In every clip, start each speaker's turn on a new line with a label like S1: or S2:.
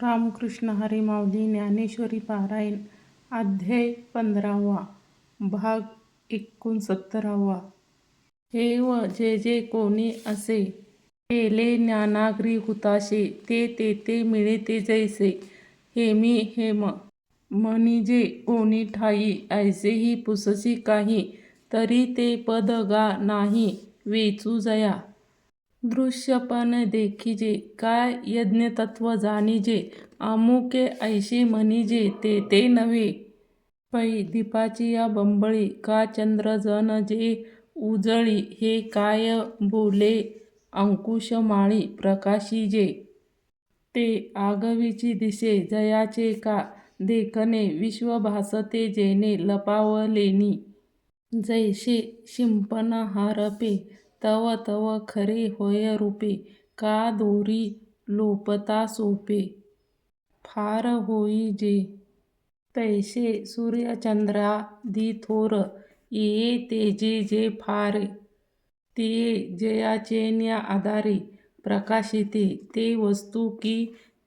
S1: रामकृष्ण हरी माऊली ज्ञानेश्वरी पारायण अध्याय 15वा भाग 69. हे व जे कोणी असे केले ज्ञानाग्री हुताशे ते ते मिळते जैसे हेमी हेम म्हणजे कोणी ठाई ऐसेही पुससी काही तरी ते पद गा नाही वेचू जया दृश्यपण देखिजे काय यज्ञतत्व जाणिजे अमुके ऐशे म्हणिजे ते नव्हे पै दीपाची या बंबळी का चंद्र जण जे उजळी हे काय बोले अंकुश माळी प्रकाशिजे ते आगवीची दिसे जयाचे का देखणे विश्व भासते जेणे लपावलेनी जैसे शिंपण हारपे तव तव खरे होय रूपे का दोरी लोपता सोपे फार होई जे तैसे सूर्यचंद्रादि थोर येये तेजे जे फार तिये जयाचेन्या आधारे प्रकाशिते ते वस्तू की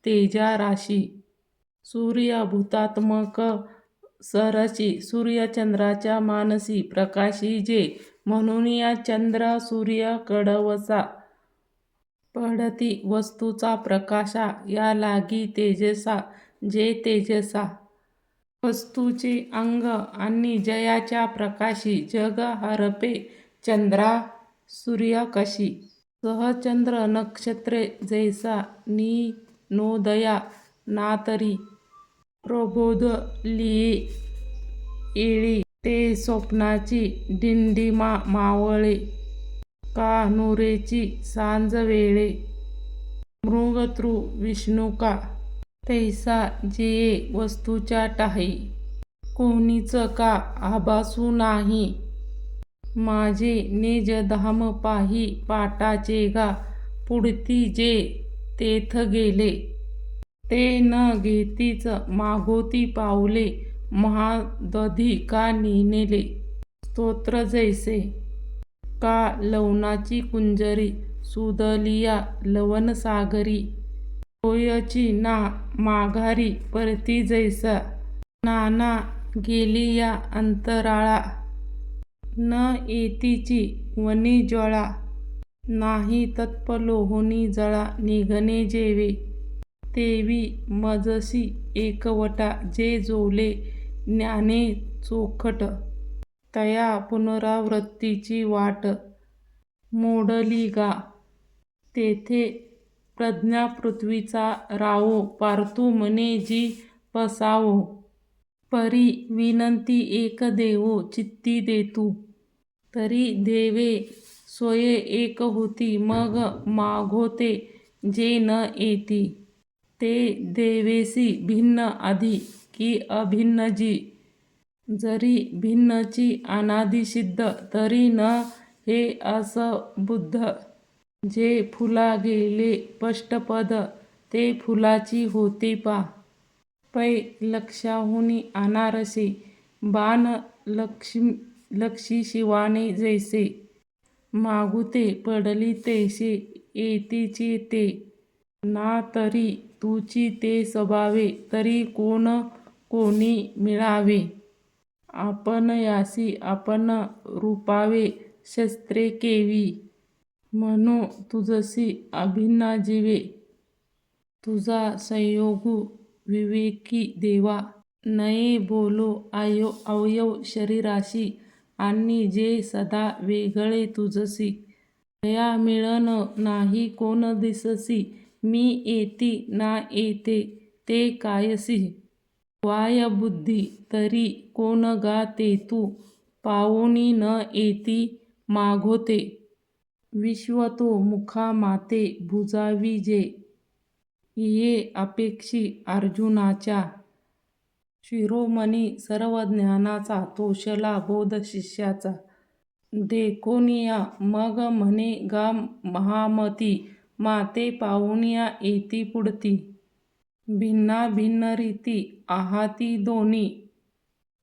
S1: तेजा राशी सूर्यभूतात्मक सरसी सूर्यचंद्राच्या मानसी प्रकाशिजे म्हणून या चंद्र सूर्य कडवसा पडती वस्तूचा प्रकाशा या लागी तेजसा जे तेजसा वस्तूचे अंग आणि जयाच्या प्रकाशी जग हरपे चंद्रा सूर्यकशी सहचंद्र नक्षत्रे जैसा नीनोदया नातरी प्रबोधलिये येळी ते स्वप्नाची डिंडिमा मावळे का नुरेची सांज वेळे मृगतृ विष्णुका तैसा जेये वस्तूच्या ठाई कोणीच का आभासू नाही माझे निजधाम पाही पाटाचे गा पुढती जे तेथ गेले ते न घेतीच मागोती पावले महादधी का नेनेले स्तोत्र जैसे का लवणाची कुंजरी सुदलिया लवण सागरी होयची ना माघारी परती जैसा नाना गेलिया अंतराळा न येतीची वनी ज्वाळा नाही तत्पलोहुनी जळा निघणे जेवे तेवी मजसी एकवटा जे जोले ज्ञाने चोखट तया पुनरावृत्तीची वाट मोडली गा तेथे प्रज्ञा पृथ्वीचा रावो पार्थू म्हणे जी पसावो परी विनंती एक देवो चित्ती देतू तरी देवे स्वय एक होती मग मागोते जे न येती ते देवेसी भिन्न आधी की अभिन्न जी जरी भिन्नची अनादि सिद्ध तरी न हे असंबुद्ध जे फुला गेले स्पष्टपद ते फुलाची होते पा पै लक्षाहुनी अनारसे बाण लक्षी शिवाने जैसे मागुते पडली तैसे येतीची ते ना तरी तुची ते स्वभावे तरी कोण कोणी मिळावे आपण यासी आपण रूपावे शस्त्रे केवी म्हणू तुझसी अभिन्ना जीवे तुझा संयोगू विवेकी देवा नये बोलो अवयव शरीराशी आणि जे सदा वेगळे तुझसी दया मिळन नाही कोण दिससी मी येती ना येते ते कायसी वाय बुद्धी तरी कोण गा तेतू पावोनी न येती मागोते विश्वतो मुखा माते भुजावी जे ये अपेक्षी अर्जुनाच्या शिरोमणी सर्व ज्ञानाचा तोषला बोध शिष्याचा देखोनिया मग म्हणे गा महामती माते पाहुनिया येती पुढती भिन्ना भिन्न रीती आहाती दोन्ही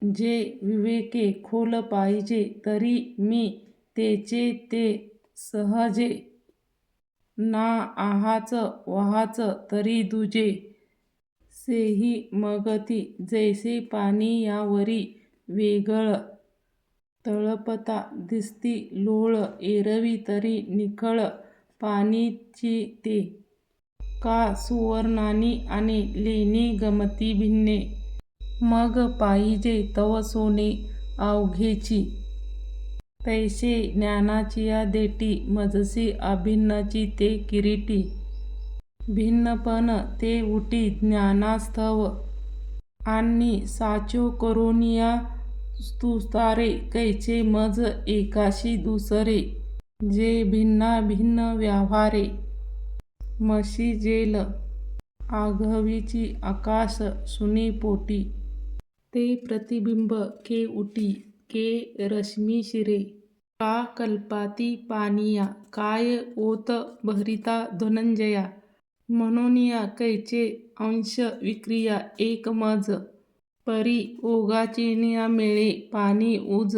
S1: जे विवेके खोल पाहिजे तरी मी तेचे ते सहजे ना आहाच वहाच तरी दुजे सेही मगती जैसे पाणी यावरी वेगळ तळपता दिसती लोळ एरवी तरी निखळ पाणीची ते का सुवर्णानी आणि लेणी गमती भिन्ने मग पाहिजे तव सोने अवघेची तैसे ज्ञानाचिया देठी मजसी अभिन्नची ते किरीटी भिन्नपण ते उटी ज्ञानास्तव आणि साचो करोनिया तुतारे कैचे मज एकाशी दुसरे जे भिन्ना भिन्न व्यवहारे मशी जेल आघवीची आकाश सुनी पोटी ते प्रतिबिंब के उटी के रश्मी शिरे का कल्पाती पानिया काय ओत भरिता धनंजया म्हणूनिया कैचे अंश विक्रिया एक मज परी ओगाचिनिया मेळे पाणी उज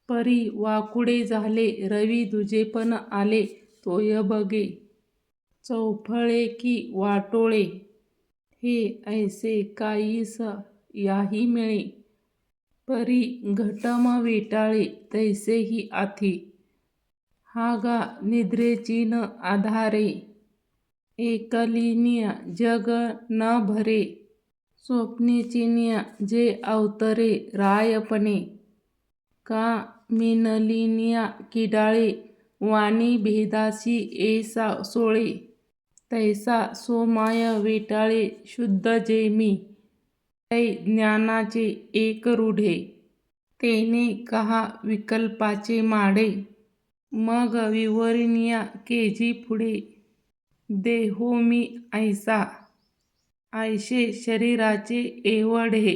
S1: परी वाकुडे झाले रवी दुजेपण आले तोय बगे चौफळे की वाटोळे हे ऐसे कायीस याही मिळे परी घटम वेटाळे तैसेही आथी हा गा निद्रेचीन आधारे एकलिनिया जग न भरे स्वप्नेचिनिया जे अवतरे रायपणे का मिनलिनिया किडाळे वाणी भेदासी ऐसा सोळे तैसा सोमाय वेटाळे शुद्ध जे मी तै ज्ञानाचे एक रूढे तेने कहा विकल्पाचे माडे मग विवरनिया केजी पुढे देहो मी ऐसा ऐशे शरीराचे एवढे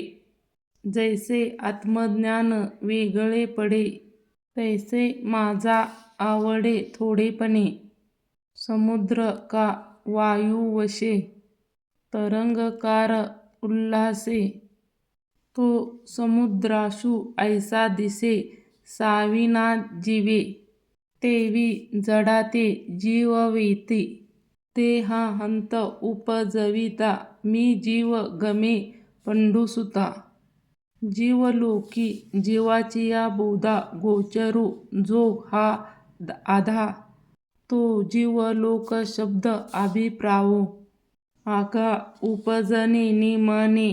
S1: जैसे आत्मज्ञान वेगळे पडे तैसे माझा आवडे थोडेपणे समुद्र का वायुवशे तरंगकार उल्हासे तो समुद्राशु ऐसा दिसे साविना जीवे तेवी जडाते जीववेती ते हा हंत उपजविता मी जीव गमे पंडुसुता जीवलोकी जीवाचिया बोधा गोचरू जो हा आधा तो जीवलोक शब्द अभिप्रावो आका उपजने निमने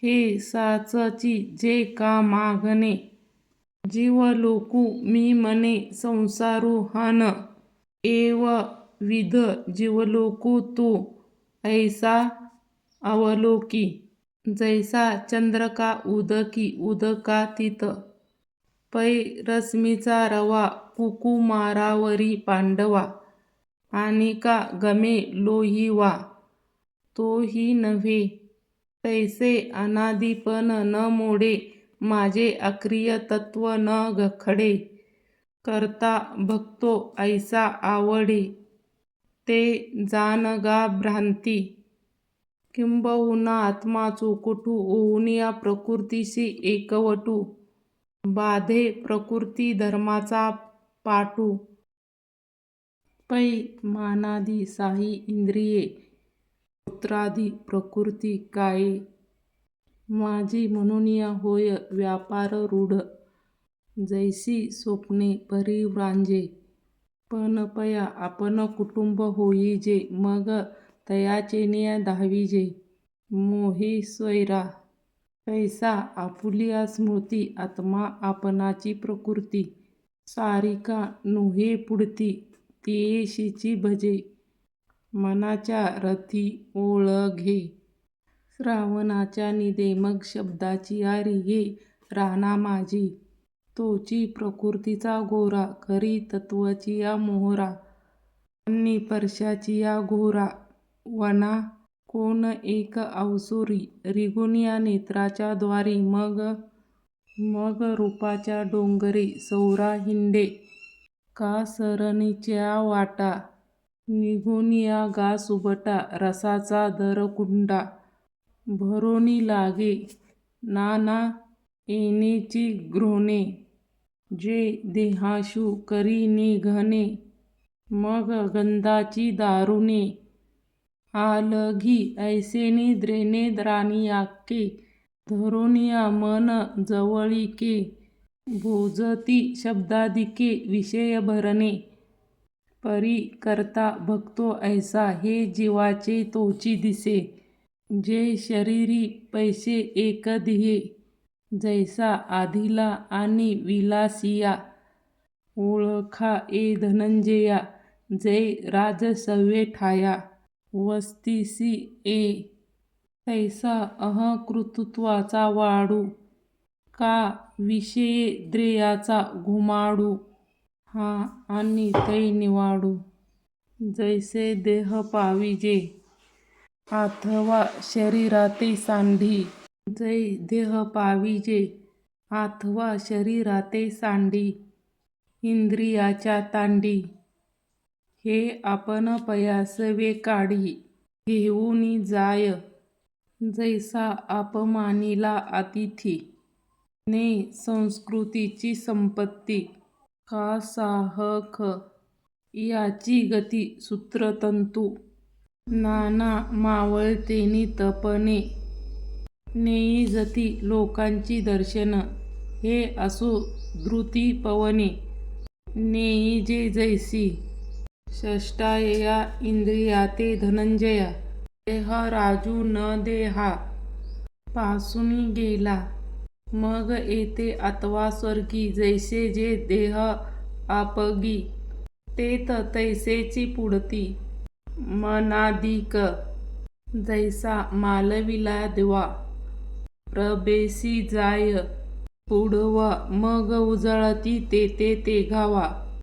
S1: हे साचची जे का मागणे जीवलोकू मी मने संसारू हन एव विध जीवलोकू तो ऐसा अवलोकी जैसा चंद्र का उदकी उदकातीत पै रश्मीचा रवा कुकुमारावरी पांडवा आणि का गमे लोहिवा तोही नव्हे तैसे अनादिपण न मोडे माझे अक्रिय तत्व न खडे करता भक्तो ऐसा आवडे ते जानगा भ्रांती किंबहुना आत्माचो कुटू ओहुनिया प्रकृतीशी एकवटू बाधे प्रकृती धर्माचा पाटू पै मानादी साही इंद्रिये पुत्रादी प्रकृती काये माझी म्हणूनिया होय व्यापार रूढ जैसी स्वप्ने परिव्रांजे पण पया आपण कुटुंब होईजे मग तयाचेनिया धावीजे मोहे स्वैरा पैसा आपुलिया स्मृती आत्मा आपणाची प्रकृती सारिका नोहे पुढती तियेशीची भजे मनाच्या रथी ओळघे श्रावणाच्या निदे मग शब्दाची रिगे राणा माझी तोची प्रकृतीचा गोरा खरी तत्वचिया मोहरा आणि परशाचिया घोरा वना कोण एक अवसुरी रिगुनिया नेत्राच्या द्वारी मग रूपाच्या डोंगरे सौरा हिंडे का सरणीच्या वाटा निघुनिया गा सुबटा रसाचा दरकुंडा भरोनी लागे नाना येणेची गृहणे जे देहाशु करी निघणे मग गंधाची दारुणे आलघी ऐसे निद्रेने राणीयाके धरुनिया मन जवळिके भुजती शब्दादिके विषय भरणे परी करता भक्तो ऐसा हे जीवाचे तोची दिसे जे शरीरी पैसे एक ध्येय जैसा आधिला आणि विलासिया ओळखा ए धनंजया जै राजसव्ये ठाया वस्तीसी ए तैसा अहंकृतत्वाचा वाढू का विषये द्रेयाचा घुमाडू हा आणि तै निवाडू जैसे देह पाविजे अथवा शरीराते सांडी जै देह पाविजे अथवा शरीराते सांडी इंद्रियाच्या तांडी हे आपण पयासवे काढी घेऊनी जाय जैसा अपमानिला अतिथी ने संस्कृतीची संपत्ती का साहक याची गती सूत्रतंतू नाना मावळतेनी तपणे नेईजती लोकांची दर्शन हे असो द्रुती पवने नेईजे जैसी षष्टायया इंद्रियाते धनंजया देह राजू न देहा पासून गेला मग येते आत्वा स्वर्गी जैसे जे देह आपगी तेत तैसेची पुढती मनाधिक जैसा मालविला दिवा प्रबेसी जाय पुढवा मग उजळती तेथे ते गावा